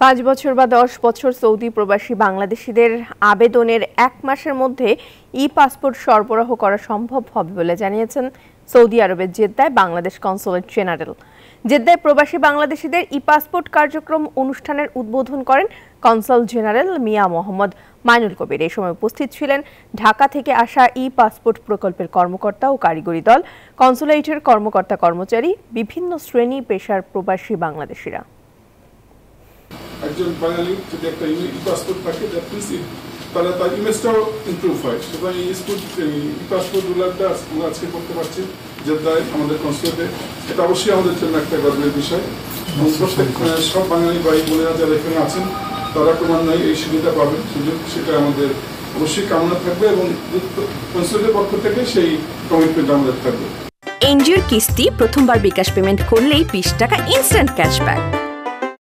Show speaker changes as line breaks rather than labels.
5 বছর বা 10 বছর সৌদি প্রবাসী বাংলাদেশিদের আবেদনের 1 মাসের মধ্যে ই-পাসপোর্ট সরবরাহ করা সম্ভব হবে বলে জানিয়েছেন সৌদি আরবের জেদ্দায় বাংলাদেশ কনসুলেট জেনারেল। জেদ্দায় প্রবাসী বাংলাদেশিদের ই-পাসপোর্ট কার্যক্রম অনুষ্ঠানের উদ্বোধন করেন কনসাল জেনারেল মিয়া মোহাম্মদ মাইনুল কবির। এই সময় উপস্থিত ছিলেন ঢাকা থেকে আসা ই-পাসপোর্ট প্রকল্পের কর্মকর্তা ও কারিগরি দল, কনসুলেটের কর্মকর্তা কর্মচারী, বিভিন্ন শ্রেণী পেশার প্রবাসী বাংলাদেশিরা।
একজন বাঙালি যদি একটা ই-পাসপোর্ট থাকে তাহলে তার ইমেজটাও ইমপ্রুভ হয়। সুতরাং ই-পাসপোর্টগুলো আজকে করতে পারছি জেদ্দায় আমাদের কনসুলেটে। এটা অবশ্যই আমাদের জন্য একটা গর্বের বিষয়। প্রত্যেক সব বাঙালি ভাই বোনেরা যারা এখানে আছেন তারা ক্রমান্বয়ে এই সুবিধা পাবেন, সেটা আমাদের অবশ্যই কামনা থাকবে এবং কনসুলেটের পক্ষ থেকে সেই কমিটমেন্ট আমাদের থাকবে।
এনজিওর কিস্তি প্রথমবার বিকাশ পেমেন্ট করলেই 20 টাকা ইনস্ট্যান্ট ক্যাশব্যাক।